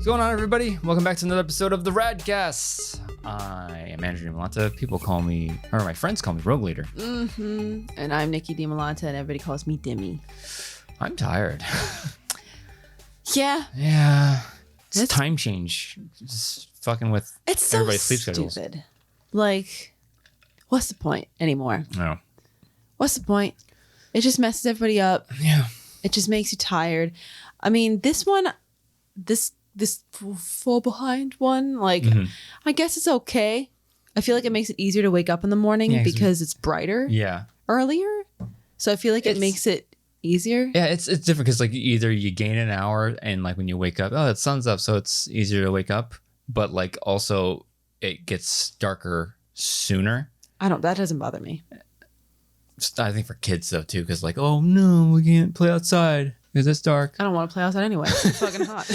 What's going on, everybody? Welcome back to another episode of the RAD. I am Andrew Dimmy, people call me, or my friends call me Rogue Leader. And I'm Nikki Dimmy, and everybody calls me Dimmy. I'm tired. Yeah. Yeah. It's time change. Just fucking with It's everybody's so sleep schedules. stupid. Like, what's the point anymore? No. What's the point? It just messes everybody up. Yeah. It just makes you tired. I mean, this fall behind one, like, I guess it's okay. I feel like it makes it easier to wake up in the morning because it's brighter earlier. So I feel like it makes it easier. Yeah, it's different because like either you gain an hour and like when you wake up, oh, the sun's up, so it's easier to wake up. But like also it gets darker sooner. That doesn't bother me. I think for kids though too, because like, oh no, we can't play outside because it's dark. I don't want to play outside anyway. It's fucking hot.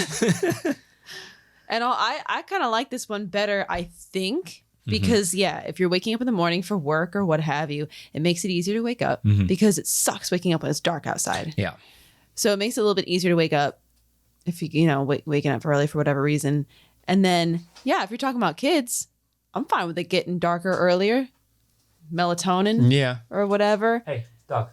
And I kind of like this one better, I think, because if you're waking up in the morning for work or what have you, it makes it easier to wake up because it sucks waking up when it's dark outside. Yeah. So it makes it a little bit easier to wake up if waking up early for whatever reason. And then, if you're talking about kids, I'm fine with it getting darker earlier. Melatonin. Yeah. Or whatever. Hey, dog.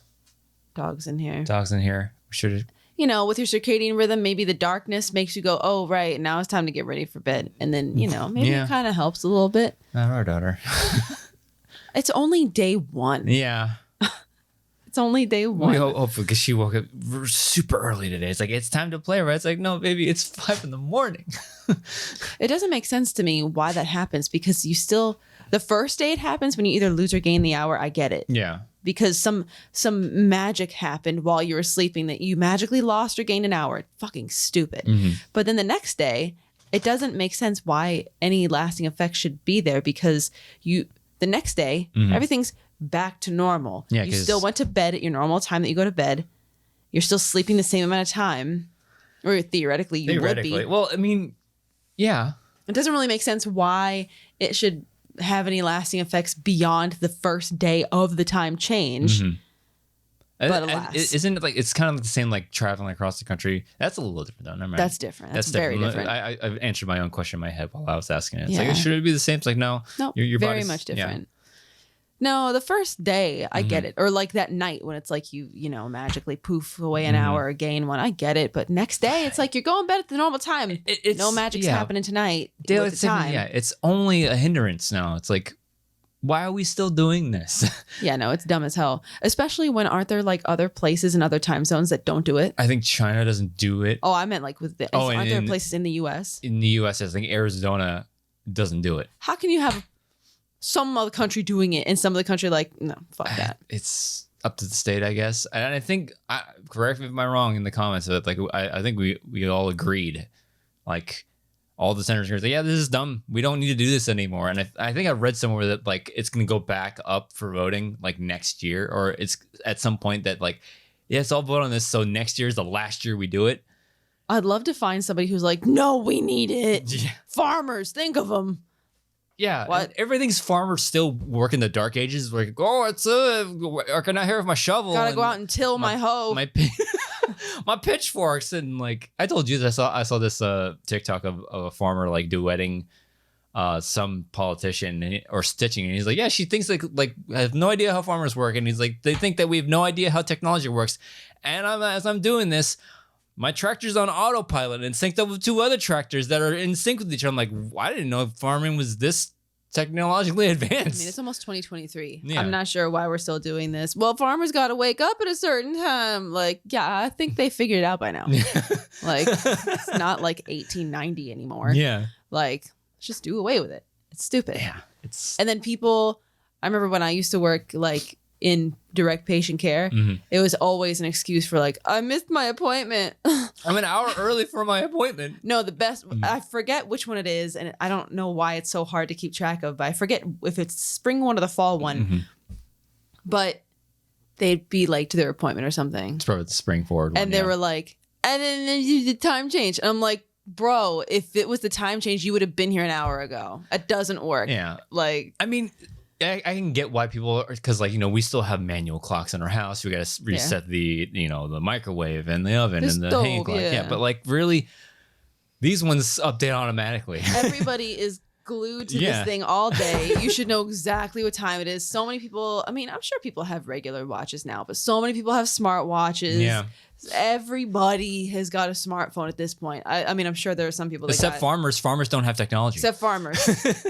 Dog's in here. Dog's in here. We should. With your circadian rhythm, maybe the darkness makes you go, oh, right, now it's time to get ready for bed. And then, maybe it kind of helps a little bit. Not our daughter. It's only day one. Yeah. It's only day one. We hopefully, because she woke up super early today. It's like, it's time to play, right? It's like, no, baby, it's 5 a.m. It doesn't make sense to me why that happens because the first day it happens when you either lose or gain the hour, I get it. Yeah. Because some magic happened while you were sleeping that you magically lost or gained an hour. Fucking stupid. But then the next day, it doesn't make sense why any lasting effects should be there because the next day, everything's back to normal. Yeah, you still went to bed at your normal time that you go to bed. You're still sleeping the same amount of time. Or theoretically, you would be. Well, I mean, yeah. It doesn't really make sense why it should have any lasting effects beyond the first day of the time change. But alas. Isn't it like it's kind of the same like traveling across the country? That's a little different though. Never mind. That's different. That's very different. I've answered my own question in my head while I was asking it. It's like, should it be the same? It's like, no. Your very much different. No, the first day, I get it. Or like that night when it's like you magically poof away an hour or gain one. I get it. But next day, it's like you're going to bed at the normal time. No magic's happening tonight. Daylight saving, it's only a hindrance now. It's like, why are we still doing this? Yeah, no, it's dumb as hell. Especially when aren't there like other places in other time zones that don't do it? I think China doesn't do it. Oh, I meant like with the... aren't there places in the U.S.? In the U.S., I think Arizona doesn't do it. How can you have some other country doing it and some of the country like, no, fuck that? It's up to the state, I guess. And I think, correct me if I'm wrong in the comments, but like I think we all agreed, like all the senators are like, yeah, this is dumb. We don't need to do this anymore. And I think I read somewhere that like it's going to go back up for voting like next year, or it's at some point that like, yes, I'll vote on this. So next year is the last year we do it. I'd love to find somebody who's like, no, we need it. Yeah. Farmers, think of them. Yeah, what? Everything's farmers still working the dark ages. Like, oh, it's I can I hear with my shovel. Gotta go out and till my hoe, my pitchforks, and like I told you, I saw this TikTok of a farmer like duetting some politician or stitching, and he's like, yeah, she thinks like I have no idea how farmers work, and he's like, they think that we have no idea how technology works, and as I'm doing this, my tractor's on autopilot and synced up with 2 other tractors that are in sync with each other. I'm like, I didn't know farming was this technologically advanced. I mean, it's almost 2023. Yeah. I'm not sure why we're still doing this. Well, farmers got to wake up at a certain time. Like, yeah, I think they figured it out by now. Like, it's not like 1890 anymore. Yeah. Like, let's just do away with it. It's stupid. Yeah. And then I remember when I used to work like in direct patient care, it was always an excuse for like, I missed my appointment. I'm an hour early for my appointment. No, the best, I forget which one it is, and I don't know why it's so hard to keep track of, but I forget if it's spring one or the fall one. But they'd be late to their appointment or something. It's probably the spring forward one. And they were like, and then the time change. And I'm like, bro, if it was the time change, you would have been here an hour ago. It doesn't work. Yeah. Like, I mean, I can get why people are, because like, we still have manual clocks in our house. We got to reset the, the microwave and the oven and the hanging clock. Yeah. But like really, These ones update automatically. Everybody is glued to this thing all day. You should know exactly what time it is. So many people, I mean, I'm sure people have regular watches now, but so many people have smart watches. Yeah. Everybody has got a smartphone at this point. I mean, I'm sure there are some people that Except farmers. Farmers don't have technology. Except farmers.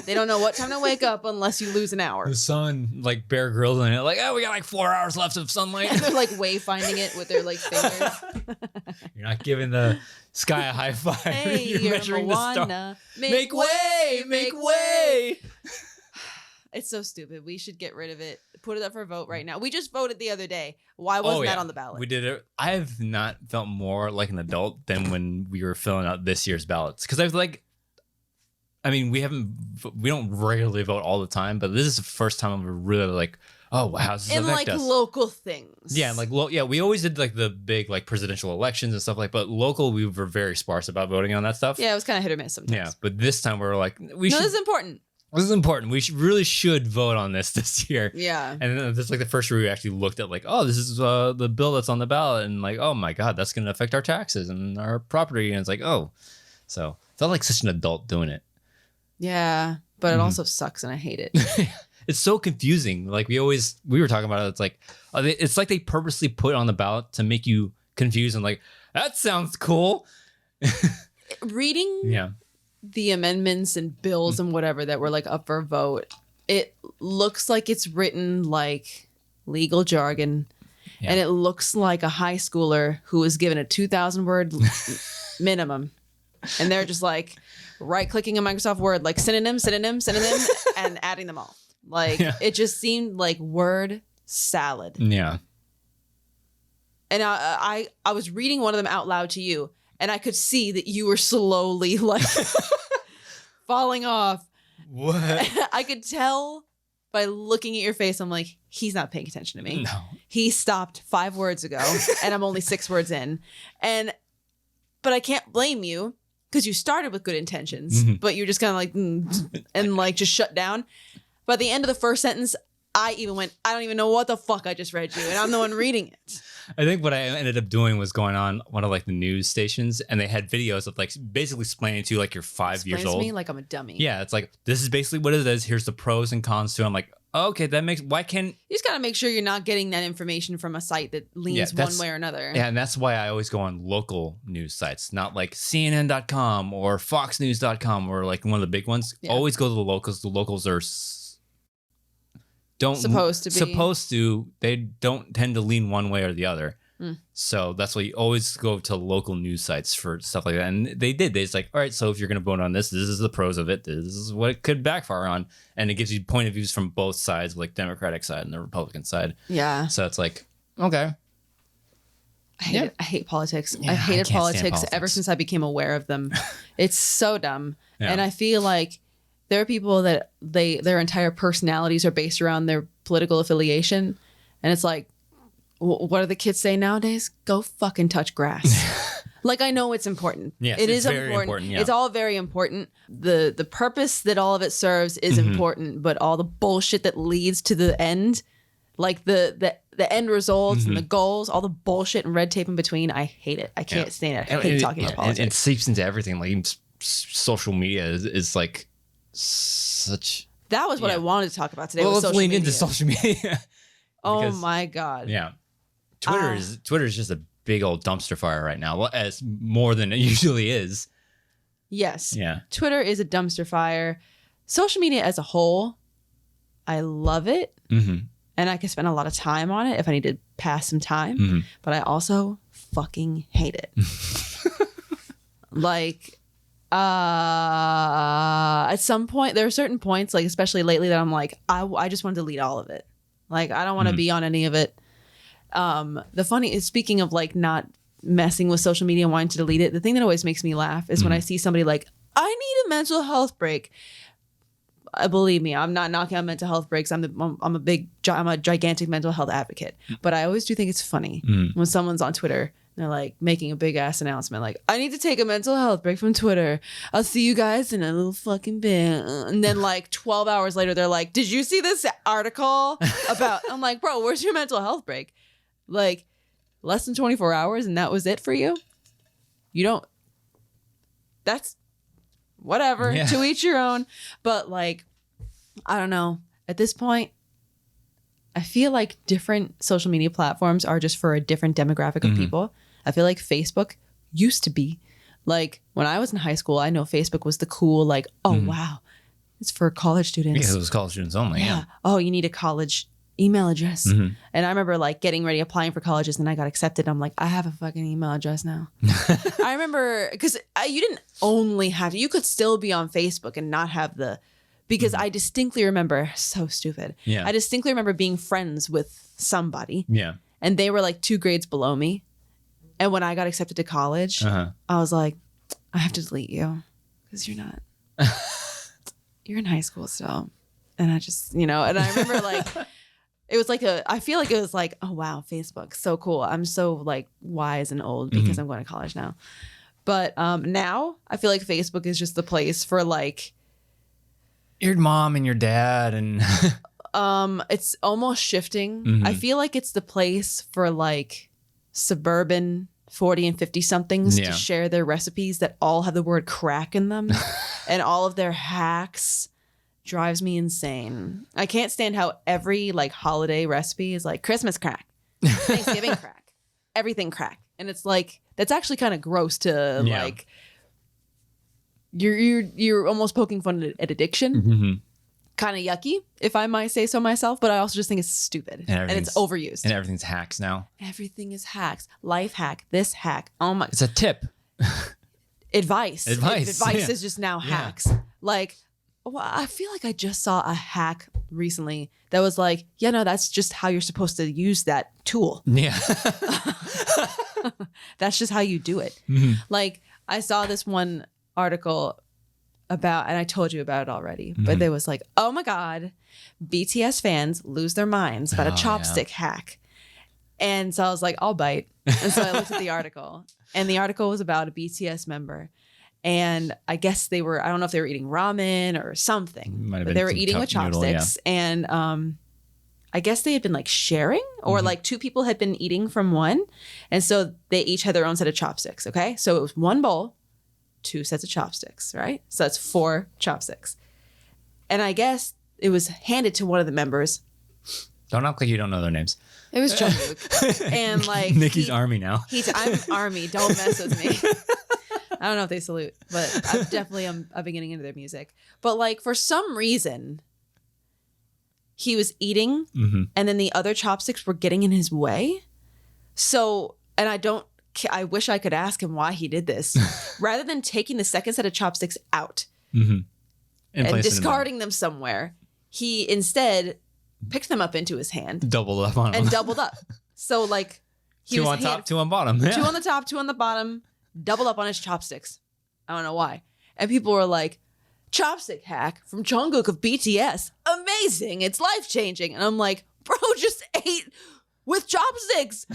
They don't know what time to wake up unless you lose an hour. The sun, like Bear Grylls in it, like, oh, we got like 4 hours left of sunlight. And they're like wayfinding it with their like fingers. You're not giving the sky a high five. Hey, you're measuring Moana. the star. Make way! Make way! It's so stupid. We should get rid of it. Put it up for a vote right now. We just voted the other day. Why wasn't that on the ballot? We did it. I have not felt more like an adult than when we were filling out this year's ballots. Because I was like, I mean, we don't regularly vote all the time, but this is the first time we're really like, oh, wow, how's this affect us? Local things. Yeah, like we always did like the big like presidential elections and stuff like, but local we were very sparse about voting on that stuff. Yeah, it was kind of hit or miss sometimes. Yeah, but this time we were like, this is important. This is important. We really should vote on this year. Yeah. And then this is like the first year we actually looked at like, oh, this is the bill that's on the ballot, and like, oh my God, that's going to affect our taxes and our property. And it's like, oh, so felt like such an adult doing it. Yeah, but it also sucks and I hate it. It's so confusing. Like we were talking about it. It's like they purposely put it on the ballot to make you confused and like, that sounds cool. Reading the amendments and bills and whatever that were like up for a vote, it looks like it's written like legal jargon, and it looks like a high schooler who was given a 2,000 word minimum, and they're just like right clicking in Microsoft Word like synonym, and adding them all. Like it just seemed like word salad. Yeah. And I was reading one of them out loud to you, and I could see that you were slowly like falling off. What? I could tell by looking at your face. I'm like, he's not paying attention to me. No. He stopped 5 words ago, and I'm only 6 words in. But I can't blame you because you started with good intentions, but you're just kind of like, and like just shut down. But at the end of the first sentence, I even went, I don't even know what the fuck I just read you, and I'm the one reading it. I think what I ended up doing was going on one of like the news stations, and they had videos of like basically explaining to you like you're 5 years old. Me like I'm a dummy. Yeah, it's like, this is basically what it is. Here's the pros and cons to it. I'm like, okay, why can't... You just got to make sure you're not getting that information from a site that leans one way or another. Yeah, and that's why I always go on local news sites, not like CNN.com or FoxNews.com or like one of the big ones. Yeah. Always go to the locals. The locals are... They don't tend to lean one way or the other. So that's why you always go to local news sites for stuff like that. And they did. They're like, all right, so if you're going to vote on this is the pros of it. This is what it could backfire on. And it gives you point of views from both sides, like Democratic side and the Republican side. Yeah. So it's like, okay. I hate it. I hate politics. Yeah, I hated politics ever since I became aware of them. It's so dumb. Yeah. And I feel like there are people that their entire personalities are based around their political affiliation. And it's like, what do the kids say nowadays? Go fucking touch grass. Like, I know it's important. Yes, it is very important. Yeah. It's all very important. The purpose that all of it serves is important, but all the bullshit that leads to the end, like the end results and the goals, all the bullshit and red tape in between, I hate it. I can't stand it. I hate talking about politics. And it seeps into everything. Like social media is like such... That was what I wanted to talk about today. Well, let's lean into social media. Oh my God. Yeah. Twitter is just a big old dumpster fire right now, as more than it usually is. Yes. Yeah. Twitter is a dumpster fire. Social media as a whole, I love it. And I can spend a lot of time on it if I need to pass some time. But I also fucking hate it. Like, at some point, there are certain points, like especially lately, that I'm like, I just want to delete all of it. Like, I don't want to be on any of it. The funny is, speaking of like not messing with social media and wanting to delete it, the thing that always makes me laugh is when I see somebody like, I need a mental health break. Believe me, I'm not knocking on mental health breaks. I'm a gigantic mental health advocate, but I always do think it's funny when someone's on Twitter. They're like making a big ass announcement, like, I need to take a mental health break from Twitter. I'll see you guys in a little fucking bit. And then like 12 hours later, they're like, did you see this article about, I'm like, bro, where's your mental health break? Like, less than 24 hours and that was it for you? You don't, that's whatever, to each your own. But like, I don't know. At this point, I feel like different social media platforms are just for a different demographic of people. I feel like Facebook used to be like, when I was in high school, I know Facebook was the cool, like, oh, wow, it's for college students. Yeah, it was college students only. Yeah. Oh, you need a college email address. And I remember like getting ready, applying for colleges, and I got accepted. I'm like, I have a fucking email address now. I remember because you didn't only have, you could still be on Facebook and not have the, because I distinctly remember, so stupid. Yeah. I distinctly remember being friends with somebody. Yeah. And they were like 2 grades below me. And when I got accepted to college, I was like, I have to delete you because you're not, you're in high school still. And I just, and I remember like, it was like I feel like it was like, oh wow, Facebook, so cool. I'm so like wise and old because I'm going to college now. But now I feel like Facebook is just the place for like, your mom and your dad and it's almost shifting. I feel like it's the place for like suburban 40 and 50 somethings to share their recipes that all have the word crack in them. And all of their hacks drives me insane. I can't stand how every like holiday recipe is like Christmas crack, Thanksgiving crack, everything crack. And it's like, that's actually kind of gross to like, you're almost poking fun at addiction. Kind of yucky, if I might say so myself, but I also just think it's stupid and it's overused. And everything's hacks now. Everything is hacks. Life hack, this hack. Oh my! It's a tip. Advice is just now hacks. Like, well, I feel like I just saw a hack recently that was like, yeah, no, that's just how you're supposed to use that tool. Yeah. That's just how you do it. Like, I saw this one article about, and I told you about it already, but there was like, oh my God, BTS fans lose their minds about a chopstick hack. And so I was like, I'll bite. And so I looked at the article, and the article was about a BTS member. And I guess they were, I don't know if they were eating ramen or something, but they were eating with chopsticks. Noodle, and I guess they had been like sharing, or like 2 people had been eating from one. And so they each had their own set of chopsticks. Okay. So it was 1 bowl, 2 sets of chopsticks, right? So that's 4 chopsticks. And I guess it was handed to one of the members. Don't act like you don't know their names. It was Jungkook. And like, Nicki's Army now. I'm Army. Don't mess with me. I don't know if they salute, but I've been getting into their music. But like, for some reason, he was eating and then the other chopsticks were getting in his way. So, and I wish I could ask him why he did this. Rather than taking the second set of chopsticks out and discarding them somewhere, he instead picked them up into his hand. Doubled up on them. And doubled up. So like, he 2 on top, 2 on bottom. Yeah. 2 on the top, 2 on the bottom, doubled up on his chopsticks. I don't know why. And people were like, chopstick hack from Jungkook of BTS. Amazing. It's life-changing. And I'm like, bro just ate with chopsticks.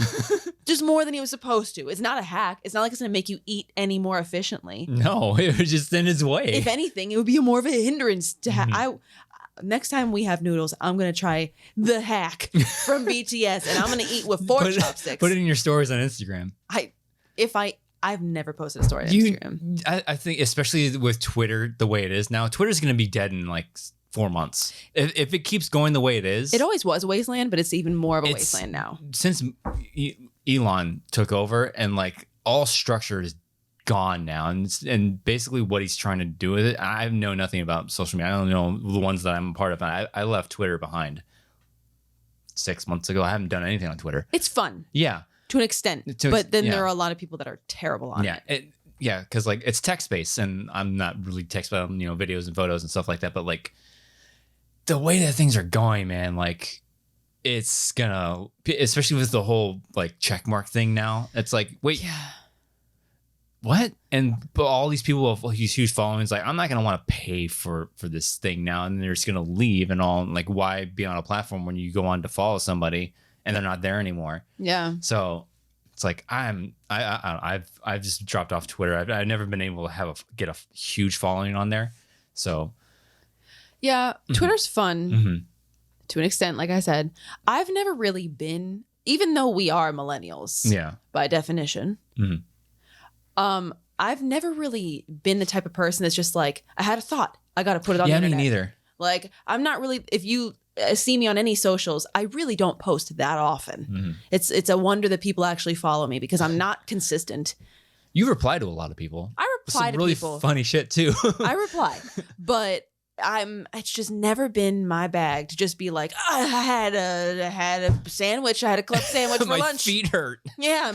Just more than he was supposed to. It's not a hack. It's not like it's going to make you eat any more efficiently. No, it was just in his way. If anything, it would be more of a hindrance to next time we have noodles, I'm going to try the hack from BTS, and I'm going to eat with 4 chopsticks. Put it in your stories on Instagram. I've never posted a story on Instagram. I think, especially with Twitter, the way it is now, Twitter's going to be dead in like 4 months. If it keeps going the way it is. It always was a wasteland, but it's even more of a wasteland now. Since Elon took over, and like all structure is gone now, and basically what he's trying to do with it, I know nothing about social media. I don't know the ones that I'm a part of. I left Twitter behind 6 months ago. I haven't done anything on Twitter. It's fun. Yeah. To an extent. But then there are a lot of people that are terrible on it. Yeah, because like it's text-based, and I'm not really text-based, videos and photos and stuff like that. But like the way that things are going, man, like it's gonna, especially with the whole like checkmark thing now. It's like, wait. Yeah. What? But all these people with huge followings, like, I'm not gonna want to pay for this thing now, and they're just gonna leave and all. Like, why be on a platform when you go on to follow somebody and they're not there anymore? Yeah. So it's like I've just dropped off Twitter. I've never been able to get a huge following on there. So yeah, Twitter's fun to an extent. Like I said, I've never really been, even though we are millennials. Yeah. By definition. I've never really been the type of person that's just like, I had a thought, I got to put it on the internet. Me neither. Like, I'm not really, if you see me on any socials, I really don't post that often. It's a wonder that people actually follow me because I'm not consistent. You reply to a lot of people. I reply to really people. Funny shit too. I reply, but it's just never been my bag to just be like, I had a sandwich. I had a club sandwich for My lunch. feet hurt. Yeah.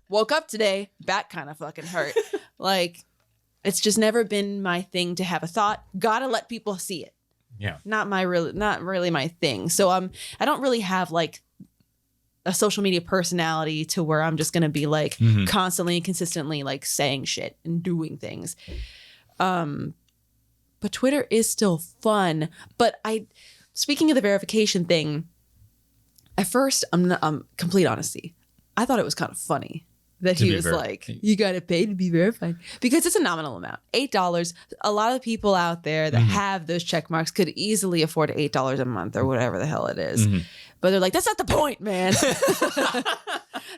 Woke up today. Back kind of fucking hurt. Like, it's just never been my thing to have a thought. Gotta let people see it. Yeah. Not really my thing. So I don't really have like a social media personality to where I'm just gonna be like constantly and consistently like saying shit and doing things. But Twitter is still fun. But speaking of the verification thing, at first, I'm complete honesty, I thought it was kind of funny that he was like, you got to pay to be verified, because it's a nominal amount, $8. A lot of the people out there that have those check marks could easily afford $8 a month or whatever the hell it is. But they're like, that's not the point, man.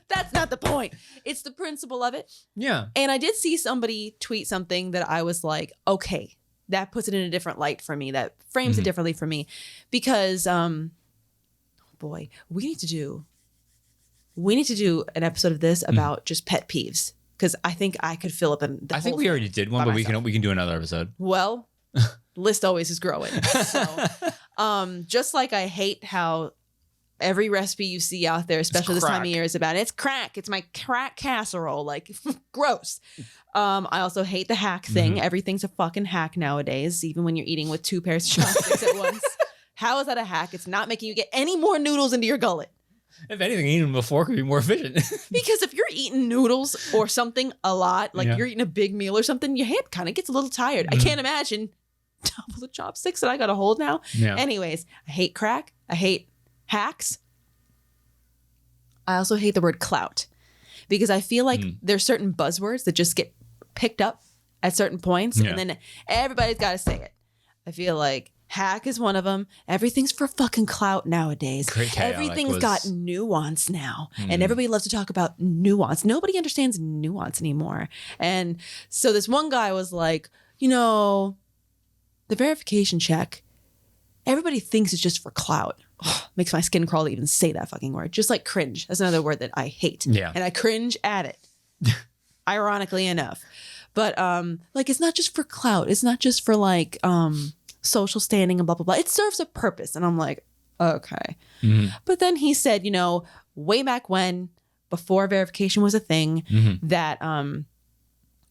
That's not the point. It's the principle of it. Yeah. And I did see somebody tweet something that I was like, okay, that puts it in a different light for me. That frames it differently for me, because, boy, we need to do an episode of this about just pet peeves, because I think I could fill up I think we already did one, but we can do another episode. Well, list always is growing. So, just like I hate how every recipe you see out there, especially this time of year, is about it's crack. It's my crack casserole. Like, gross. I also hate the hack thing. Everything's a fucking hack nowadays, even when you're eating with 2 pairs of chopsticks at once. How is that a hack? It's not making you get any more noodles into your gullet. If anything, eating them before could be more efficient. Because if you're eating noodles or something a lot, like you're eating a big meal or something, your hand kind of gets a little tired. I can't imagine double the chopsticks that I got to hold now. Yeah. Anyways, I hate crack. I hate hacks. I also hate the word clout, because I feel like there's certain buzzwords that just get picked up at certain points, and then everybody's got to say it. I feel like hack is one of them. Everything's for fucking clout nowadays. Everything's got nuance now, and everybody loves to talk about nuance. Nobody understands nuance anymore. And so this one guy was like, the verification check, everybody thinks it's just for clout. Oh, makes my skin crawl to even say that fucking word. Just like cringe. That's another word that I hate. Yeah. And I cringe at it. Ironically enough. But like, it's not just for clout. It's not just for like social standing and blah, blah, blah. It serves a purpose. And I'm like, okay. But then he said, way back when, before verification was a thing, that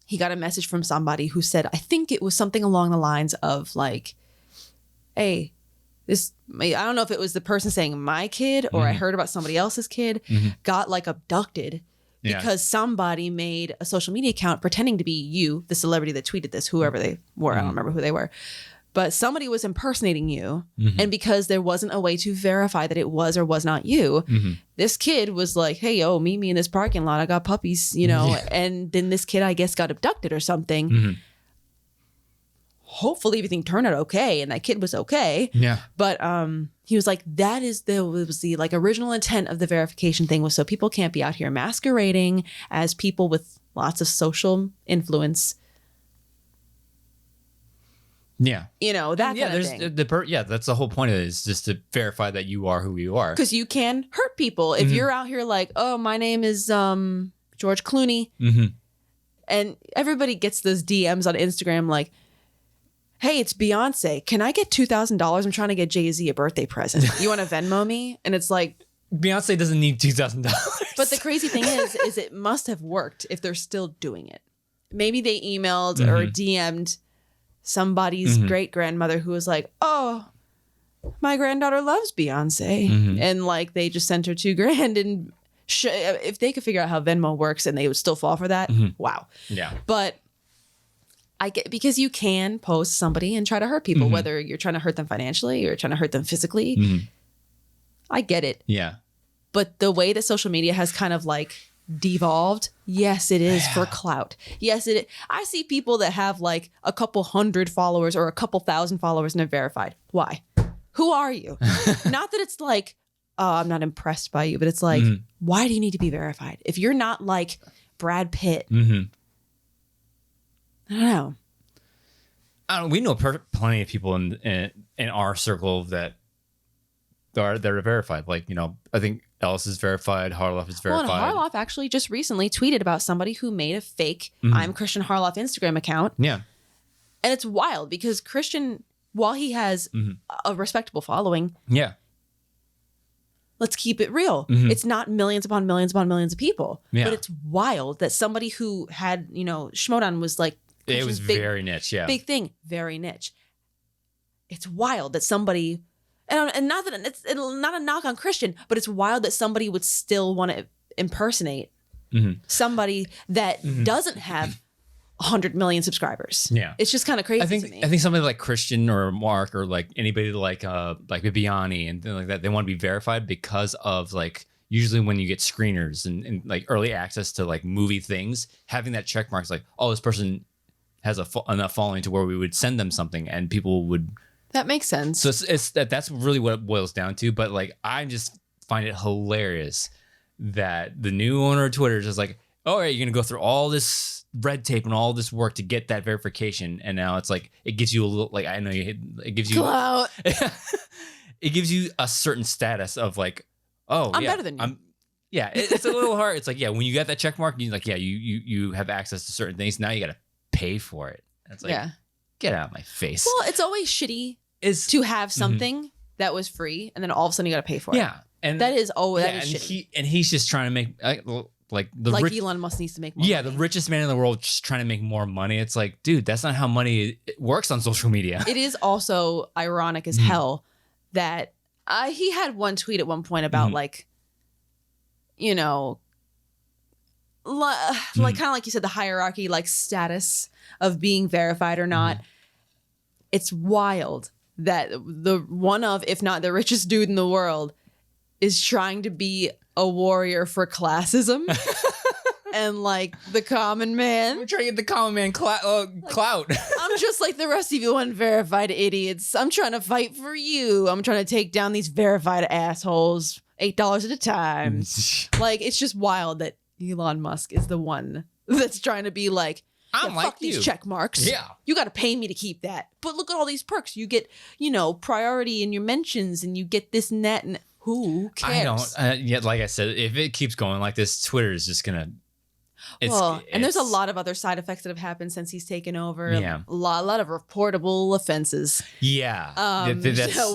he got a message from somebody who said, I think it was something along the lines of like, hey, I don't know if it was the person saying my kid or I heard about somebody else's kid got like abducted because somebody made a social media account pretending to be you, the celebrity that tweeted this, whoever they were. I don't remember who they were. But somebody was impersonating you. And because there wasn't a way to verify that it was or was not you, this kid was like, hey, yo, meet me in this parking lot. I got puppies, And then this kid, I guess, got abducted or something. Hopefully everything turned out okay, and that kid was okay. Yeah. But he was like, was the like original intent of the verification thing was so people can't be out here masquerading as people with lots of social influence. Yeah. That kind of thing. That's the whole point of it, is just to verify that you are who you are. Because you can hurt people. If you're out here like, oh, my name is George Clooney. And everybody gets those DMs on Instagram like, hey, it's Beyonce. Can I get $2,000? I'm trying to get Jay-Z a birthday present. You want to Venmo me? And it's like, Beyonce doesn't need $2,000. But the crazy thing is it must have worked if they're still doing it. Maybe they emailed or DM'd somebody's great grandmother who was like, oh, my granddaughter loves Beyonce. And like, they just sent her $2,000 and if they could figure out how Venmo works and they would still fall for that. Wow. Yeah. But I get, because you can post somebody and try to hurt people, whether you're trying to hurt them financially or trying to hurt them physically. I get it. Yeah. But the way that social media has kind of like devolved, yes, it is for clout. Yes, it is. I see people that have like a couple hundred followers or a couple thousand followers and they're verified. Why? Who are you? Not that it's like, oh, I'm not impressed by you, but it's like, why do you need to be verified? If you're not like Brad Pitt, I don't know. We know plenty of people in our circle that are verified. Like, you know, I think Ellis is verified, Harloff is verified. Well, and Harloff actually just recently tweeted about somebody who made a fake I'm Christian Harloff Instagram account. Yeah. And it's wild because Christian, while he has a respectable following, yeah, let's keep it real. It's not millions upon millions upon millions of people. Yeah. But it's wild that somebody who had, you know, Schmodown was like, it was very niche. Yeah. Big thing. Very niche. It's wild that somebody, and not that it's not a knock on Christian, but it's wild that somebody would still want to impersonate somebody that doesn't have 100 million subscribers. Yeah. It's just kind of crazy to me. I think somebody like Christian or Mark or like anybody like Bibiani and things like that, they want to be verified because of like, usually when you get screeners and like early access to like movie things, having that check mark is like, oh, this person has enough following to where we would send them something and people would. That makes sense. So that's really what it boils down to. But like, I just find it hilarious that the new owner of Twitter is just like, all right, you're going to go through all this red tape and all this work to get that verification. And now it's like, it gives you a little, like, I know it gives you, clout. It gives you a certain status of like, oh, I'm better than you. It's a little hard. It's like, yeah, when you got that check mark, you like, yeah, you have access to certain things. Now you got to pay for it. It's like, get out of my face. Well, it's always shitty to have something that was free and then all of a sudden you got to pay for it. Yeah. And that is shitty. He's just trying to make Elon Musk needs to make more money. The richest man in the world just trying to make more money. It's like, dude, that's not how money works on social media. It is also ironic as hell that he had one tweet at one point about like, you know, like kind of like you said, the hierarchy, like status of being verified or not. It's wild that the one of, if not the richest dude in the world, is trying to be a warrior for classism and like the common man. We're trying to get the common man clout. I'm just like the rest of you unverified idiots. I'm trying to fight for you. I'm trying to take down these verified assholes $8 at a time. Like, it's just wild that Elon Musk is the one that's trying to be like, fuck these check marks. Yeah. You got to pay me to keep that. But look at all these perks. You get, you know, priority in your mentions and you get this and that. And who cares? I don't. Like I said, if it keeps going like this, Twitter is just going to. And there's a lot of other side effects that have happened since he's taken over. Yeah. A lot of reportable offenses. Yeah.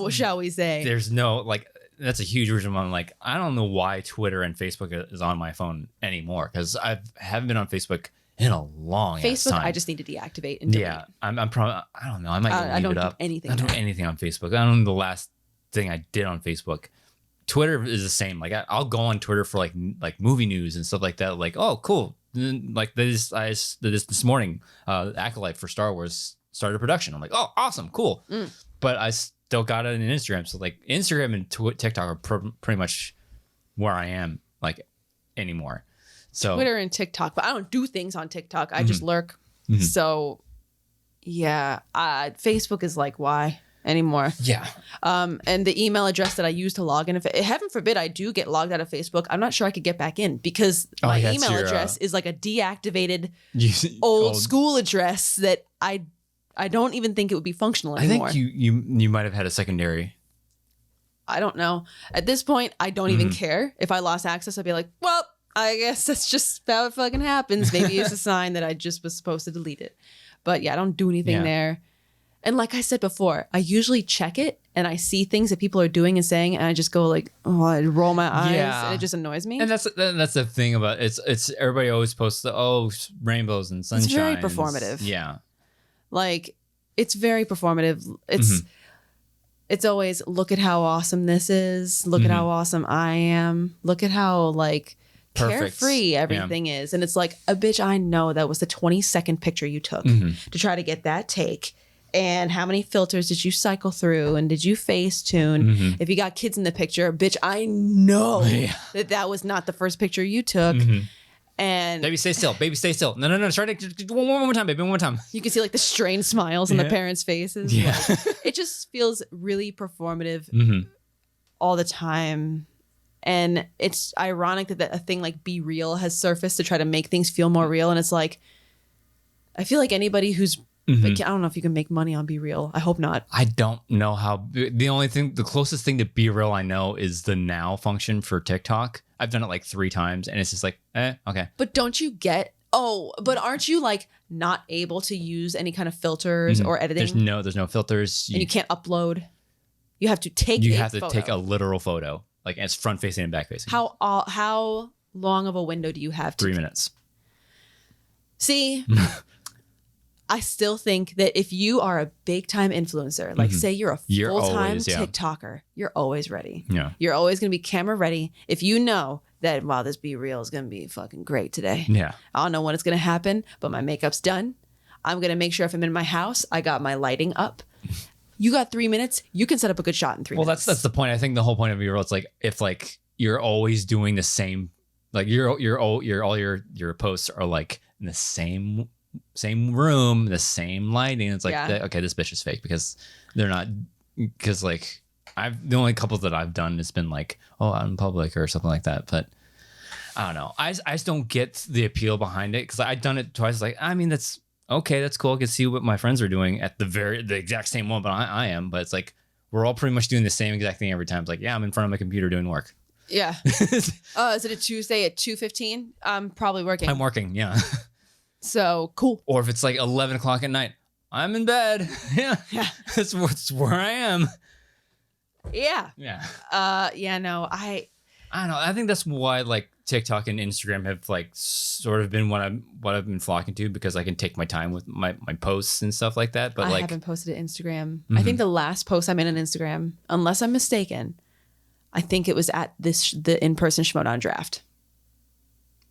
Shall we say. There's no, like, that's a huge reason why I'm like, I don't know why Twitter and Facebook is on my phone anymore, because I haven't been on Facebook in a long time. I just need to deactivate and delete. Yeah, I'm probably, I don't know, I might leave it up. I don't do anything on Facebook. I don't know the last thing I did on Facebook. Twitter is the same. Like, I'll go on Twitter for like movie news and stuff like that. Like, oh, cool. Like this morning, Acolyte for Star Wars started production. I'm like, oh, awesome, cool. But I still got it on Instagram. So like Instagram and TikTok are pretty much where I am like anymore. So Twitter and TikTok, but I don't do things on TikTok. I just lurk. So yeah, Facebook is like, why anymore? Yeah. And the email address that I use to log in, if heaven forbid I do get logged out of Facebook, I'm not sure I could get back in because my email address is like a deactivated old school address that I don't even think it would be functional anymore. I think you might have had a secondary. I don't know. At this point, I don't even care. If I lost access, I'd be like, well, I guess that's just how it fucking happens. Maybe it's a sign that I just was supposed to delete it. But yeah, I don't do anything there. And like I said before, I usually check it and I see things that people are doing and saying, and I just go like, oh, I roll my eyes, and it just annoys me. And that's the thing about it's everybody always posts rainbows and sunshine. It's very performative. Yeah. Like, it's very performative. It's always, look at how awesome this is. Look at how awesome I am. Look at how like carefree everything is. And it's like, a bitch, I know that was the 20-second picture you took to try to get that take. And how many filters did you cycle through? And did you face tune? If you got kids in the picture, bitch, I know that was not the first picture you took. And baby, stay still. Baby, stay still. No. Try to one more time, baby. One more time. You can see like the strained smiles on the parents' faces. Yeah. Like, it just feels really performative all the time. And it's ironic that a thing like Be Real has surfaced to try to make things feel more real. And it's like, I feel like anybody who's like, I don't know if you can make money on Be Real. I hope not. I don't know how. The closest thing to Be Real I know is the now function for TikTok. I've done it like 3 times, and it's just like, okay. But don't you get? Oh, but aren't you like not able to use any kind of filters or editing? There's no filters. And you can't upload. You have to take. You have to take a literal photo, like it's front facing and back facing. How long of a window do you have? 3 minutes. See. I still think that if you are a big time influencer, like say you're a full-time TikToker, you're always ready. Yeah. You're always going to be camera ready. If you know that, wow, this Be Real is going to be fucking great today. Yeah. I don't know when it's going to happen, but my makeup's done. I'm going to make sure if I'm in my house, I got my lighting up. You got 3 minutes. You can set up a good shot in 3 minutes. Well, that's the point. I think the whole point of Be Real, it's like, if like you're always doing the same, like all your posts are like in the same room, the same lighting. It's like, okay, this bitch is fake because they're not, because like the only couple that I've done has been like, out in public or something like that. But I don't know. I just don't get the appeal behind it because I've done it twice. Like, I mean, that's okay. That's cool. I can see what my friends are doing at the exact same moment I am. But it's like, we're all pretty much doing the same exact thing every time. It's like, yeah, I'm in front of my computer doing work. Yeah. Is it a Tuesday at 2:15? I'm probably working. I'm working. Yeah. So cool. Or if it's like 11 o'clock at night, I'm in bed. Yeah. That's where I am. Yeah. Yeah. No, I don't know. I think that's why like TikTok and Instagram have like sort of been what I've been flocking to, because I can take my time with my posts and stuff like that. But I haven't posted to Instagram. I think the last post I made on Instagram, unless I'm mistaken, I think it was at the in-person Schmodown draft.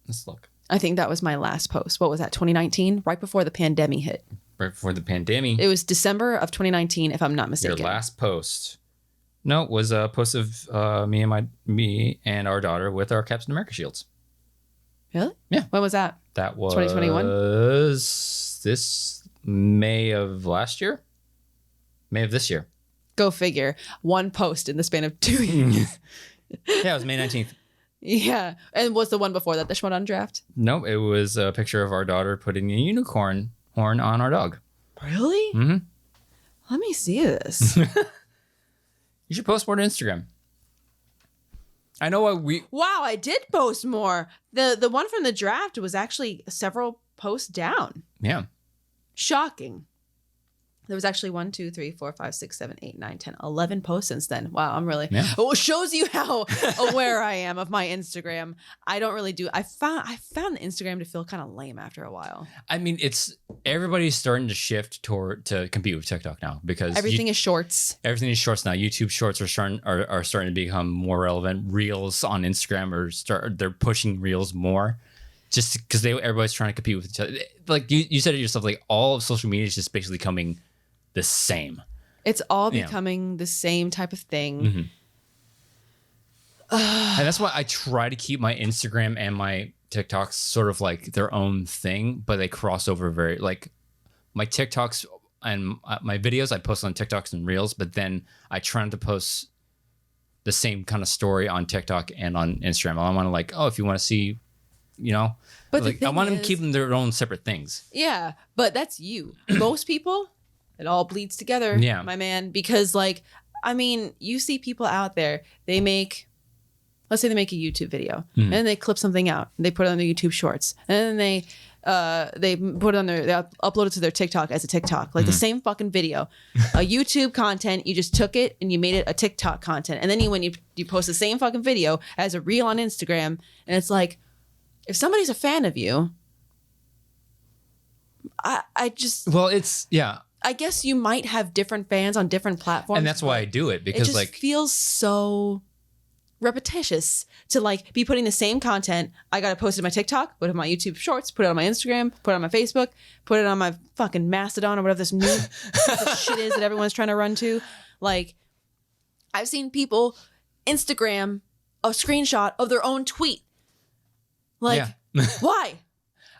Let's look. I think that was my last post. What was that? 2019, right before the pandemic hit. Right before the pandemic. It was December of 2019, if I'm not mistaken. Your last post. No, it was a post of me and our daughter with our Captain America shields. Really? Yeah. When was that? That was 2021. This May of last year. May of this year. Go figure. One post in the span of 2 years. Yeah, it was May 19th. Yeah. And was the one before that the Schmodown draft? No, it was a picture of our daughter putting a unicorn horn on our dog. Really? Mm-hmm. Let me see this. You should post more to Instagram. I know what Wow, I did post more. The one from the draft was actually several posts down. Yeah. Shocking. There was actually 1, 2, 3, 4, 5, 6, 7, 8, 9, 10, 11 posts since then. Wow, I'm really... Yeah. Well, it shows you how aware I am of my Instagram. I don't really do... I found Instagram to feel kind of lame after a while. I mean, everybody's starting to shift to compete with TikTok now, because everything is shorts. Everything is shorts now. YouTube shorts are starting to become more relevant. Reels on Instagram they're pushing reels more, just because everybody's trying to compete with each other. Like you said it yourself, like all of social media is just basically coming the same. It's all becoming the same type of thing. Mm-hmm. And that's why I try to keep my Instagram and my TikToks sort of like their own thing, but they cross over very, like my TikToks and my videos I post on TikToks and Reels, but then I try not to post the same kind of story on TikTok and on Instagram. I want to like, if you want to see, but like, I want them to keep them their own separate things. Yeah, but that's you. Most people, it all bleeds together, my man, because like, I mean, you see people out there, let's say they make a YouTube video and then they clip something out and they put it on their YouTube shorts and then they put it on they upload it to their TikTok as a TikTok, like the same fucking video, a YouTube content. You just took it and you made it a TikTok content. And then when you post the same fucking video as a reel on Instagram, and it's like, if somebody's a fan of you, I guess you might have different fans on different platforms. And that's why I do it, because it just feels so repetitious to like be putting the same content. I got to post it on my TikTok, put it on my YouTube shorts, put it on my Instagram, put it on my Facebook, put it on my fucking Mastodon or whatever this new shit is that everyone's trying to run to. Like, I've seen people Instagram a screenshot of their own tweet. Like, why?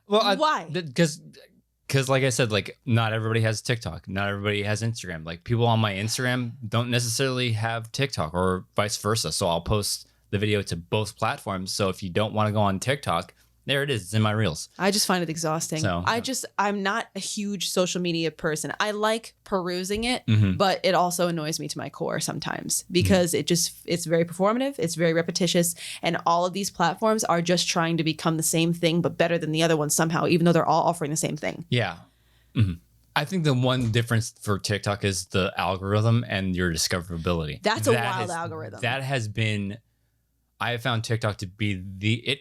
Well, why? Because like I said, like not everybody has TikTok. Not everybody has Instagram. Like people on my Instagram don't necessarily have TikTok or vice versa. So I'll post the video to both platforms. So if you don't want to go on TikTok there it is. It's in my reels. I just find it exhausting. So, I'm not a huge social media person. I like perusing it, Mm-hmm. but it also annoys me to my core sometimes because it's very performative. It's very repetitious. And all of these platforms are just trying to become the same thing, but better than the other ones somehow, even though they're all offering the same thing. Yeah. Mm-hmm. I think the one difference for TikTok is the algorithm and your discoverability. That's a wild algorithm. That has been, I have found TikTok to be it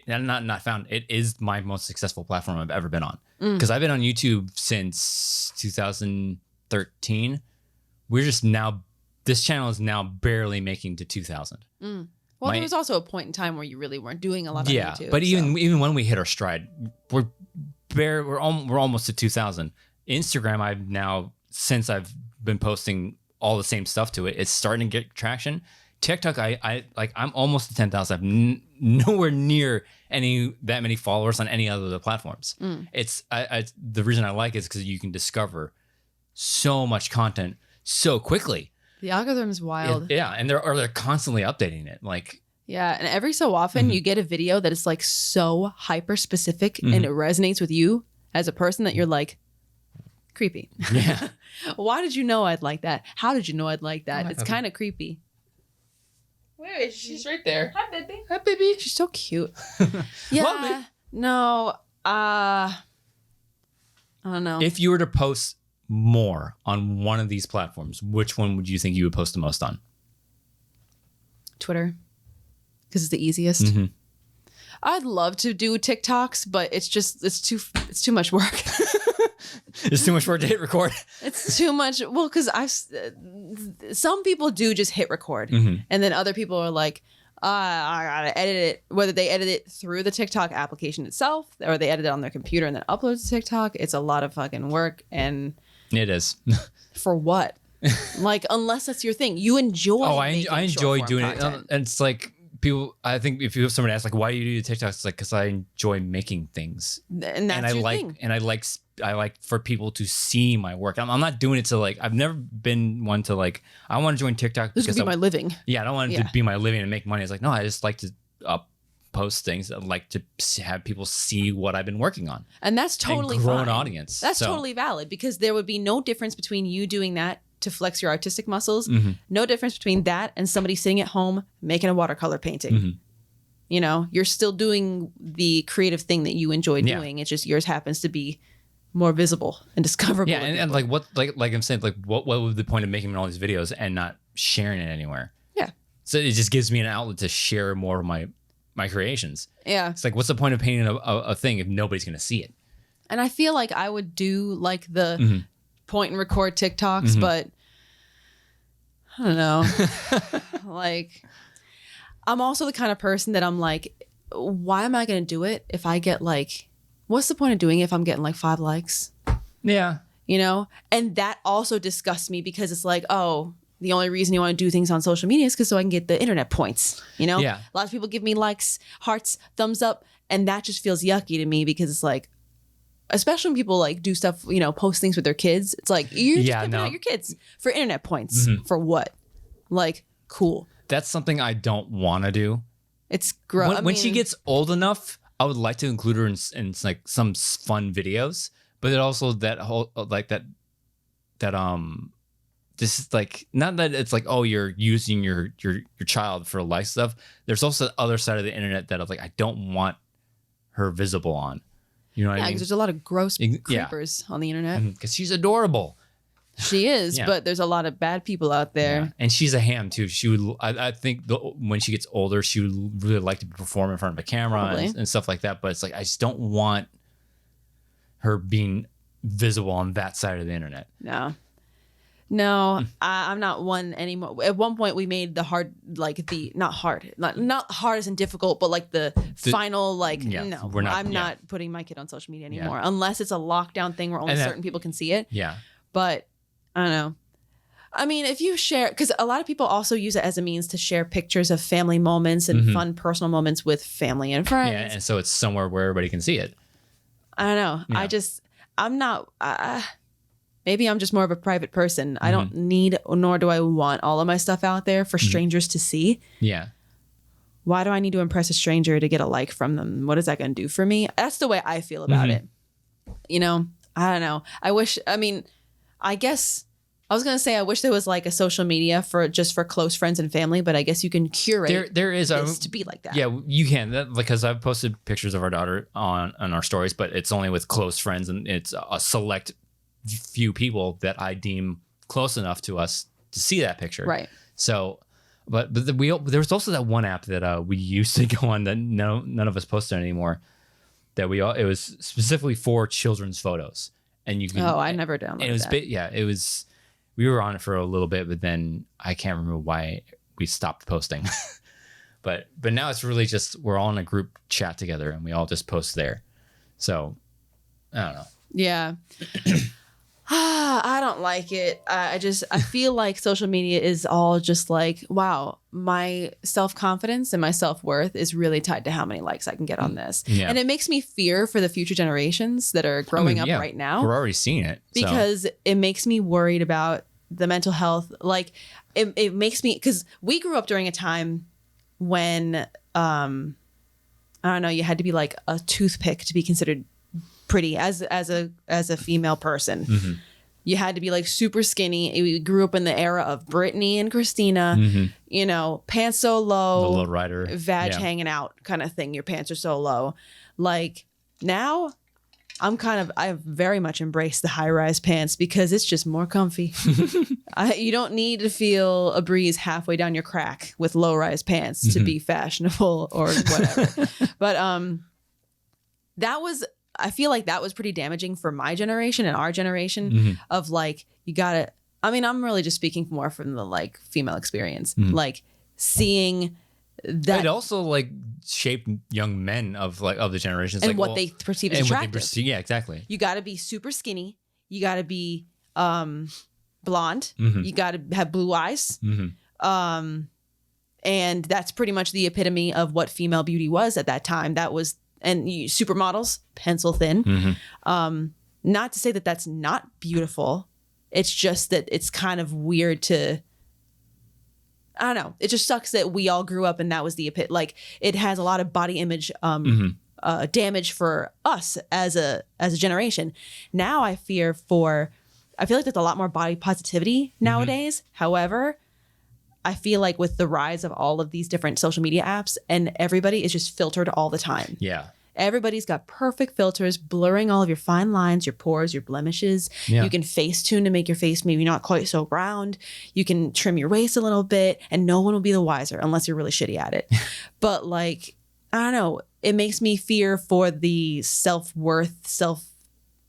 is my most successful platform I've ever been on. Because I've been on YouTube since 2013. We're just now, this channel is now barely making to 2000. Well, there was also a point in time where you really weren't doing a lot on YouTube. But even when we hit our stride, we're almost to 2000. Instagram, I've now, since I've been posting all the same stuff to it, it's starting to get traction. TikTok, I'm almost to 10,000. I'm nowhere near that many followers on any other platforms. It's the reason I like it is because you can discover so much content so quickly. The algorithm is wild. And they're constantly updating it. Like, yeah, and every so often you get a video that is like so hyper specific and it resonates with you as a person that you're like, creepy. Yeah. Why did you know I'd like that? How did you know I'd like that? It's kind of creepy. Where is she? She's right there. Hi, baby. Hi, baby. She's so cute. Yeah. Love it. No. I don't know. If you were to post more on one of these platforms, which one would you think you would post the most on? Twitter. Because it's the easiest. Mm-hmm. I'd love to do TikToks, but it's too much work. It's too much work to hit record. It's too much. Well, because some people do just hit record, and then other people are like, I gotta edit it. Whether they edit it through the TikTok application itself, or they edit it on their computer and then upload it to TikTok, it's a lot of fucking work. And it is. For what? Like, unless that's your thing, you enjoy. Oh, I enjoy doing content. it, and it's like people. I think if someone asks like, "Why do you do TikToks?" It's like because I enjoy making things, and that's your thing. And I like for people to see my work. I'm not doing it to like. I've never been one to like. I want to join TikTok This could be my living. Yeah, I don't want it to be my living and make money. It's like no, I just like to post things. I like to have people see what I've been working on, and that's totally and grow fine. an audience. That's totally valid because there would be no difference between you doing that to flex your artistic muscles. No difference between that and somebody sitting at home making a watercolor painting. You know, you're still doing the creative thing that you enjoy doing. It's just yours happens to be more visible and discoverable. Yeah, and like what like I'm saying, like what would the point of making all these videos and not sharing it anywhere? Yeah. So it just gives me an outlet to share more of my creations. Yeah. It's like what's the point of painting a thing if nobody's gonna see it? And I feel like I would do like the point and record TikToks, but I don't know. Like, I'm also the kind of person that I'm like, why am I going to do it if I get like, what's the point of doing it if I'm getting like 5 likes? Yeah. You know? And that also disgusts me because it's like, oh, the only reason you want to do things on social media is because so I can get the internet points, you know? Yeah. A lot of people give me likes, hearts, thumbs up, and that just feels yucky to me because it's like, especially when people like do stuff, you know, post things with their kids. It's like, you're just giving out your kids for internet points. For what? Like, cool. That's something I don't want to do. It's gross. When she gets old enough, I would like to include her in like some fun videos. But it also that whole like that this is like not that it's like, oh, you're using your child for life stuff. There's also the other side of the internet that I was like, I don't want her visible on. You know what I mean? Yeah, because there's a lot of gross creepers on the internet. Because she's adorable. She is, but there's a lot of bad people out there. Yeah. And she's a ham too. She would, I think, when she gets older, she would really like to perform in front of a camera and stuff like that. But it's like I just don't want her being visible on that side of the internet. No, I'm not one anymore. At one point, we made the hard, like the not hard as in difficult, but like the final, like no, I'm not putting my kid on social media anymore unless it's a lockdown thing where only certain people can see it. Yeah, but I don't know. I mean, if you share, because a lot of people also use it as a means to share pictures of family moments and fun personal moments with family and friends. Yeah, and so it's somewhere where everybody can see it. I don't know. Yeah. I'm not. Maybe I'm just more of a private person. I don't need, nor do I want all of my stuff out there for strangers to see. Yeah. why do I need to impress a stranger to get a like from them? What is that going to do for me? That's the way I feel about it. You know, I don't know. I guess I was going to say, I wish there was like a social media for close friends and family, but I guess you can curate there is to be like that. Yeah, you can, because I've posted pictures of our daughter on our stories, but it's only with close friends, and it's a select few people that I deem close enough to us to see that picture. Right. So, but there was also that one app that we used to go on that none of us post on anymore. It was specifically for children's photos, and you can. Oh, I never downloaded that. It was. We were on it for a little bit, but then I can't remember why we stopped posting. but now it's really just we're all in a group chat together, and we all just post there. So I don't know. Yeah. I don't like it. I feel like social media is all just like, wow, my self-confidence and my self-worth is really tied to how many likes I can get on this. Yeah. And it makes me fear for the future generations that are growing up right now. We're already seeing it. Because it makes me worried about the mental health. Like it makes me, because we grew up during a time when, I don't know, you had to be like a toothpick to be considered pretty as a female person. Mm-hmm. You had to be like super skinny. We grew up in the era of Britney and Christina, you know, pants so low, the low rider, vag hanging out kind of thing. Your pants are so low. Like now I've very much embraced the high rise pants because it's just more comfy. You don't need to feel a breeze halfway down your crack with low rise pants to be fashionable or whatever. But I feel like that was pretty damaging for my generation and our generation of like, you gotta, I mean, I'm really just speaking more from the like female experience, like seeing that. It also like shaped young men of the generations. And like, what they perceive as attractive. Yeah, exactly. You gotta be super skinny. You gotta be blonde. You gotta have blue eyes. And that's pretty much the epitome of what female beauty was at that time. That was, and supermodels, pencil thin. Not to say that that's not beautiful. It's just that it's kind of weird to, I don't know. It just sucks that we all grew up and that was the like it has a lot of body image damage for us as a generation. Now I feel like there's a lot more body positivity nowadays. However, I feel like with the rise of all of these different social media apps and everybody is just filtered all the time. Yeah. Everybody's got perfect filters, blurring all of your fine lines, your pores, your blemishes. Yeah. You can face tune to make your face maybe not quite so round. You can trim your waist a little bit and no one will be the wiser unless you're really shitty at it. But like, I don't know, it makes me fear for the self-worth,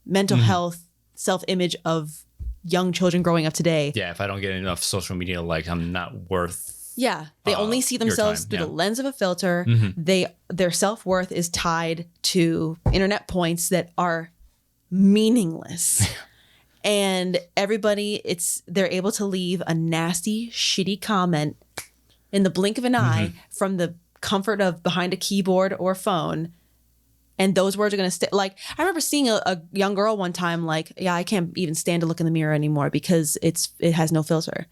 mental health, self-image of young children growing up today. Yeah, if I don't get enough social media, like I'm not worth. Yeah, they only see themselves through the lens of a filter. Their self-worth is tied to internet points that are meaningless. And everybody, they're able to leave a nasty, shitty comment in the blink of an eye from the comfort of behind a keyboard or phone. And those words are going to stay. Like, I remember seeing a young girl one time, like, yeah, I can't even stand to look in the mirror anymore because it has no filter.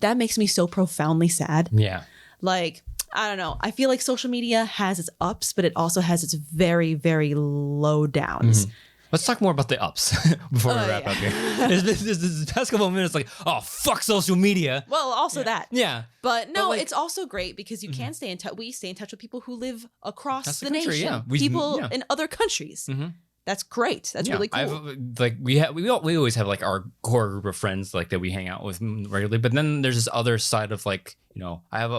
That makes me so profoundly sad. Yeah. Like, I don't know. I feel like social media has its ups, but it also has its very, very low downs. Let's talk more about the ups before we wrap up here. This past couple of minutes, like, oh, fuck social media. Well, also that. Yeah. But no, it's also great because you can stay in touch. We stay in touch with people who live across the nation. Yeah. People in other countries. That's great. That's really cool. We always have like our core group of friends like that we hang out with regularly. But then there's this other side of like, you know, I have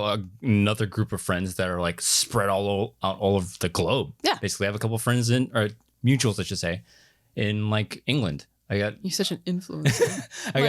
another group of friends that are like spread all over the globe. Yeah. Basically, I have a couple of friends or mutuals, I should say, in like England. You're such an influencer. I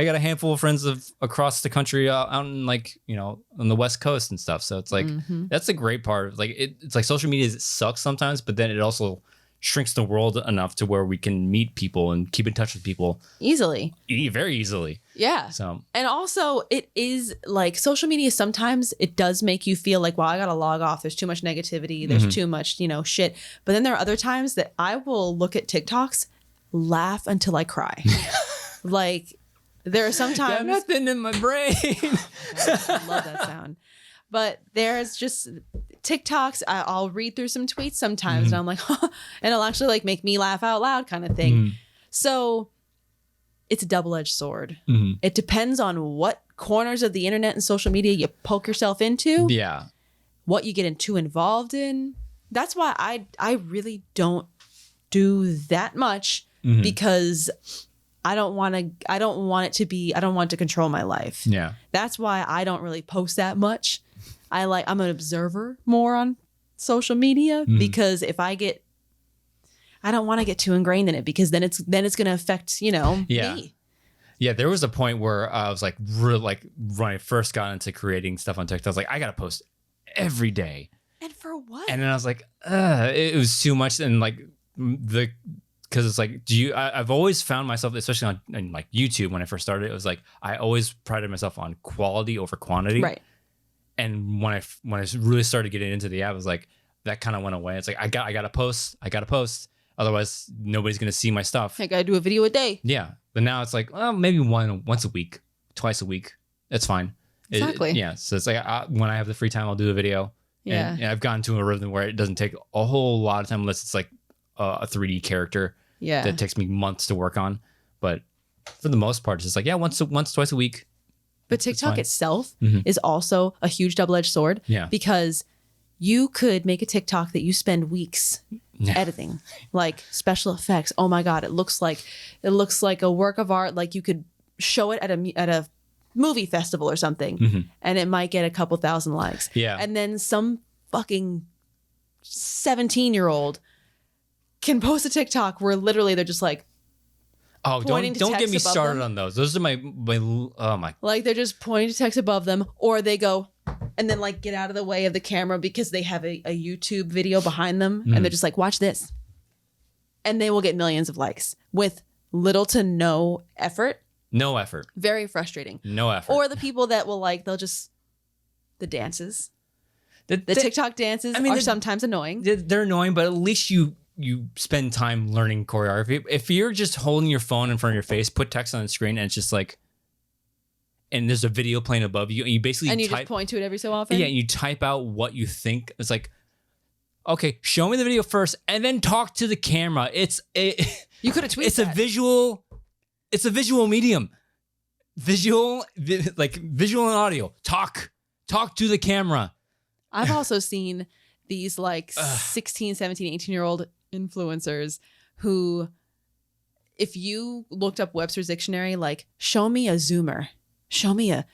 got a handful of friends across the country out in like, you know, on the West Coast and stuff. So it's like that's a great part of like it's like social media sucks sometimes, but then it also shrinks the world enough to where we can meet people and keep in touch with people easily, very easily. Yeah. So, and also it is like social media. Sometimes it does make you feel like, well, I got to log off. There's too much negativity. There's too much, you know, shit. But then there are other times that I will look at TikToks, laugh until I cry. Like there are sometimes got nothing in my brain. I love that sound. But there's just TikToks. I'll read through some tweets sometimes, and I'm like, and it'll actually like make me laugh out loud, kind of thing. So it's a double-edged sword. It depends on what corners of the internet and social media you poke yourself into. Yeah. What you get too involved in. That's why I really don't do that much, because I don't want it to control my life. Yeah. That's why I don't really post that much. I'm an observer more on social media, because if I don't want to get too ingrained in it, because then it's going to affect, me. Yeah, there was a point where I was like, really, like when I first got into creating stuff on TikTok, I was like, I gotta post every day. And for what? And then I was like, it was too much. And like because it's like, I've always found myself, especially on like YouTube when I first started, it was like I always prided myself on quality over quantity. Right. And when I really started getting into the app, it was like that kind of went away. It's like I gotta post. Otherwise, nobody's gonna see my stuff. I gotta do a video a day. Yeah, but now it's like, well, maybe once a week, twice a week. It's fine. Exactly. Yeah. So it's like when I have the free time, I'll do a video. Yeah. And I've gotten to a rhythm where it doesn't take a whole lot of time unless it's like a 3D character. Yeah. That takes me months to work on. But for the most part, it's just like, yeah, once, twice a week. But TikTok itself is also a huge double-edged sword. Yeah. Because you could make a TikTok that you spend weeks editing, like special effects. Oh my God, it looks like a work of art. Like you could show it at a movie festival or something, and it might get a couple thousand likes. Yeah. And then some fucking 17-year-old can post a TikTok where literally they're just like, oh, don't get me started on those. Those are my oh my. Like they're just pointing to text above them, or they go and then like get out of the way of the camera because they have a YouTube video behind them, and they're just like, watch this. And they will get millions of likes with little to no effort. No effort. Very frustrating. No effort. Or the people that will the dances. The TikTok dances are sometimes annoying. They're annoying, but at least you spend time learning choreography. If you're just holding your phone in front of your face, put text on the screen, and it's just like, and there's a video playing above you, and you basically just point to it every so often. Yeah, and you type out what you think. It's like, okay, show me the video first, and then talk to the camera. You could have tweeted. It's a visual medium. Visual and audio. Talk to the camera. I've also seen these like 16, 17, 18-year-old influencers who, if you looked up Webster's dictionary, like, show me a Zoomer, show me a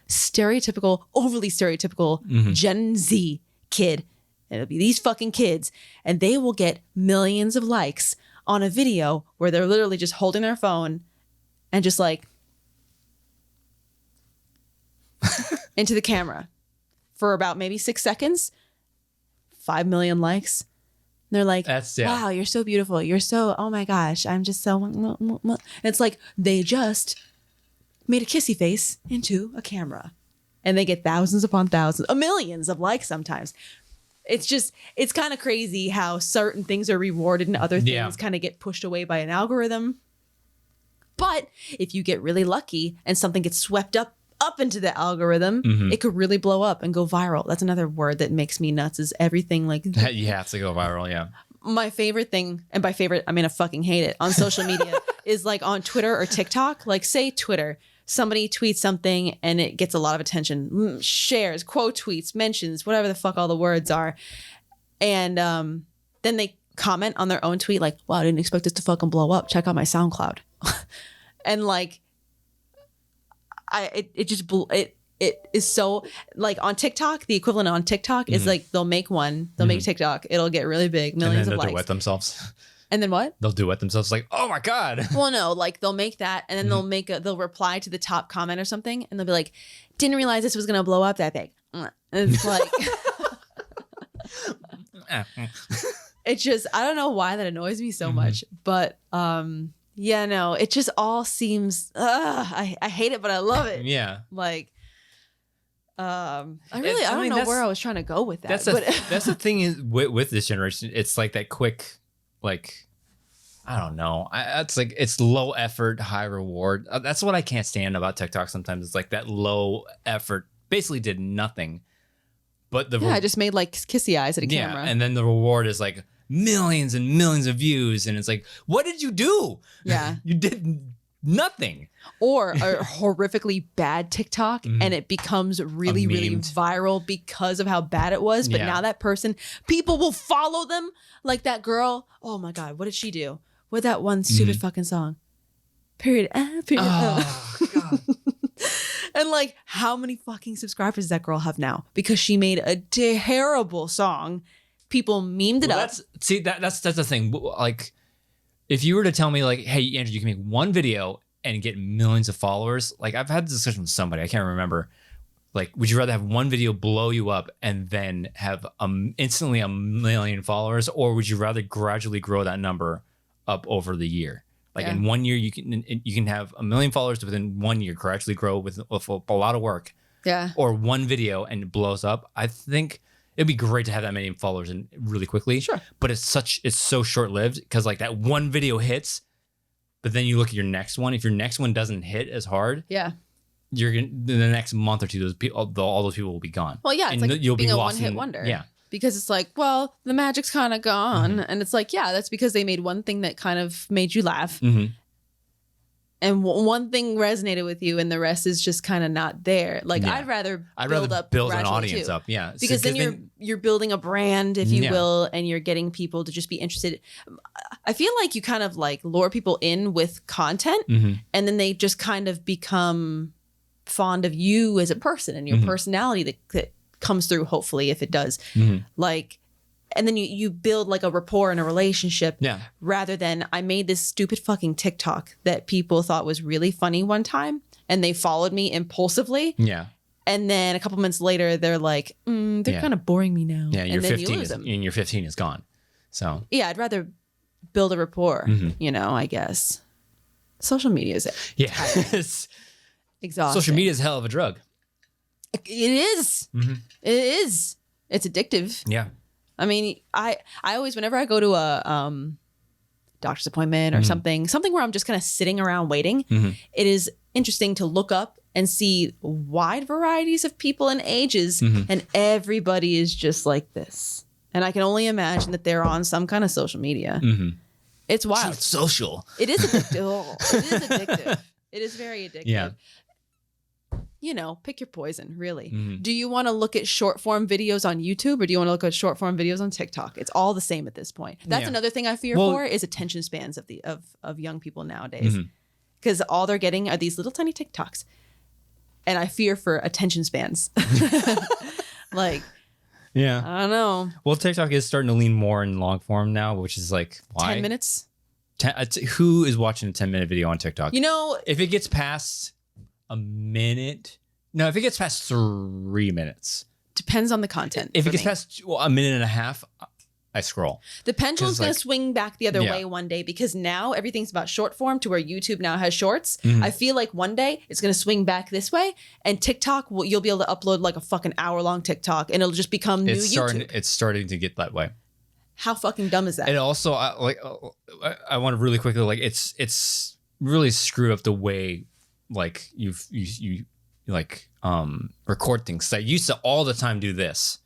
stereotypical, overly stereotypical Gen Z kid. And it'll be these fucking kids, and they will get millions of likes on a video where they're literally just holding their phone and just like into the camera for about maybe 6 seconds. 5 million likes. And they're like, wow, you're so beautiful. You're so, oh my gosh, I'm just so. And it's like they just made a kissy face into a camera, and they get thousands upon thousands, millions of likes sometimes. It's kind of crazy how certain things are rewarded and other things kind of get pushed away by an algorithm. But if you get really lucky and something gets swept up into the algorithm, it could really blow up and go viral. That's another word that makes me nuts, is everything like that. You have to go viral. Yeah. My favorite thing, and by favorite, I mean I fucking hate it, on social media is like on Twitter or TikTok. Like say Twitter, somebody tweets something and it gets a lot of attention, shares, quote tweets, mentions, whatever the fuck all the words are. And then they comment on their own tweet like, wow, I didn't expect this to fucking blow up. Check out my SoundCloud. And like, it is so, like on TikTok, the equivalent on TikTok is like they'll make TikTok, it'll get really big, millions of likes. They'll duet themselves. And then what? They'll duet themselves like, oh my God. Well, no, like they'll make that and then they'll reply to the top comment or something, and they'll be like, didn't realize this was gonna blow up that big. And it's like it just, I don't know why that annoys me so much, but yeah, no, it just all seems, I hate it, but I love it. Yeah. Like, I don't know where I was trying to go with that. That's the thing is with this generation. It's like that quick, like, I don't know. It's low effort, high reward. That's what I can't stand about TikTok sometimes. It's like that low effort basically did nothing. But I just made like kissy eyes at a camera. And then the reward is like millions and millions of views, and it's like, what did you do? Yeah. You did nothing. Or a horrifically bad TikTok and it becomes really, really viral because of how bad it was. But now that person, people will follow them. Like that girl. Oh my God. What did she do? With that one stupid fucking song? Period. Period. Oh, God. And like, how many fucking subscribers does that girl have now? Because she made a terrible song. People memed it up. That's the thing. Like, if you were to tell me like, hey, Andrew, you can make one video and get millions of followers. Like, I've had this discussion with somebody, I can't remember. Like, would you rather have one video blow you up and then have instantly 1 million followers, or would you rather gradually grow that number up over the year? Like in 1 year, you can have 1 million followers within 1 year, gradually grow with a lot of work. Yeah. Or one video and it blows up. I think it'd be great to have that many followers and really quickly. Sure. But it's so short lived because like that one video hits, but then you look at your next one. If your next one doesn't hit as hard, you're gonna in the next month or two, all those people will be gone. Well, yeah, it's and like you'll being be a lost one-hit wonder. Yeah. Because it's like, well, the magic's kind of gone. And it's like, yeah, that's because they made one thing that kind of made you laugh. And one thing resonated with you and the rest is just kind of not there. Like, I'd rather build an audience up. Yeah. Because then you're building a brand, if you will, and you're getting people to just be interested. I feel like you kind of like lure people in with content and then they just kind of become fond of you as a person and your personality that comes through, hopefully, if it does. Like, and then you build like a rapport and a relationship rather than I made this stupid fucking TikTok that people thought was really funny one time and they followed me impulsively. Yeah. And then a couple months later, they're like, they're kind of boring me now. Yeah, and then you lose them. And your 15 is gone. So yeah, I'd rather build a rapport, you know, I guess. Social media is it's exhausting. Social media is a hell of a drug. It is. It is. It's addictive. Yeah. I mean, I always, whenever I go to a doctor's appointment or something where I'm just kind of sitting around waiting, it is interesting to look up and see wide varieties of people and ages, and everybody is just like this. And I can only imagine that they're on some kind of social media. It's wild. It's social. It is addictive. It is addictive. It is very addictive. Yeah. You know, pick your poison, really. Do you want to look at short form videos on YouTube or do you want to look at short form videos on TikTok? It's all the same at this point. That's another thing I fear for is attention spans of young people nowadays. Because all they're getting are these little tiny TikToks. And I fear for attention spans. Like, yeah, I don't know. Well, TikTok is starting to lean more in long form now, which is like, why? 10 minutes? Who is watching a 10-minute video on TikTok? You know, if it gets past a minute, no, if it gets past 3 minutes, depends on the content. If it gets past a minute and a half, I scroll. The pendulum's going to swing back the other way one day because now everything's about short form to where YouTube now has shorts. I feel like one day it's going to swing back this way and TikTok, you'll be able to upload like a fucking hour-long TikTok and it'll just become new YouTube. It's starting to get that way. How fucking dumb is that? And also, I want to really quickly, like, it's really screwed up the way, like, you like record things. I used to all the time do this.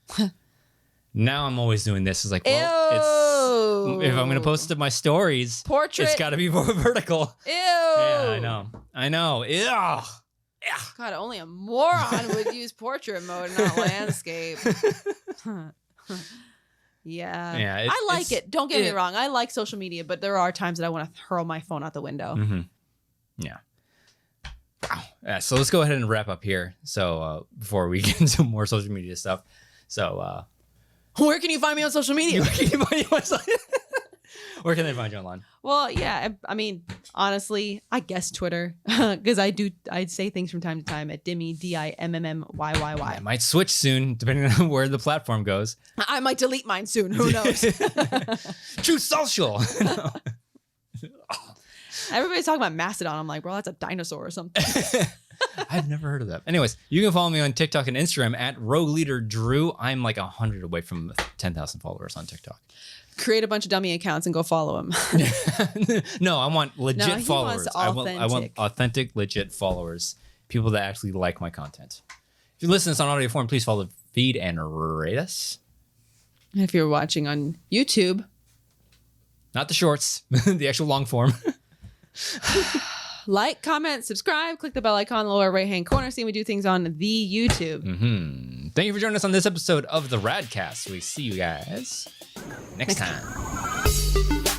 Now I'm always doing this. It's like, well, if I'm gonna post to my stories, portrait, it's got to be more vertical. Ew. Yeah, I know. Ew. Yeah. God, only a moron would use portrait mode, not landscape. Yeah. I like it. Don't get me wrong. I like social media, but there are times that I want to hurl my phone out the window. Yeah. Wow. Yeah, so let's go ahead and wrap up here. So before we get into more social media stuff. So where can you find me on social media? Where can they find you online? Well, yeah, I mean, honestly, I guess Twitter, because I'd say things from time to time at Dimmy, DIMMMYYY. It might switch soon, depending on where the platform goes. I might delete mine soon. Who knows? True social. Everybody's talking about Mastodon. I'm like, bro, that's a dinosaur or something. I've never heard of that. Anyways, you can follow me on TikTok and Instagram at Rogue Leader Drew. I'm like 100 away from 10,000 followers on TikTok. Create a bunch of dummy accounts and go follow him. No, I want legit followers. I want authentic, legit followers. People that actually like my content. If you listen to this on audio form, please follow feed and rate us. If you're watching on YouTube, not the shorts, the actual long form. like, comment, subscribe, click the bell icon in the lower right-hand corner. See when we do things on the YouTube. Thank you for joining us on this episode of the RADcast. We see you guys next time.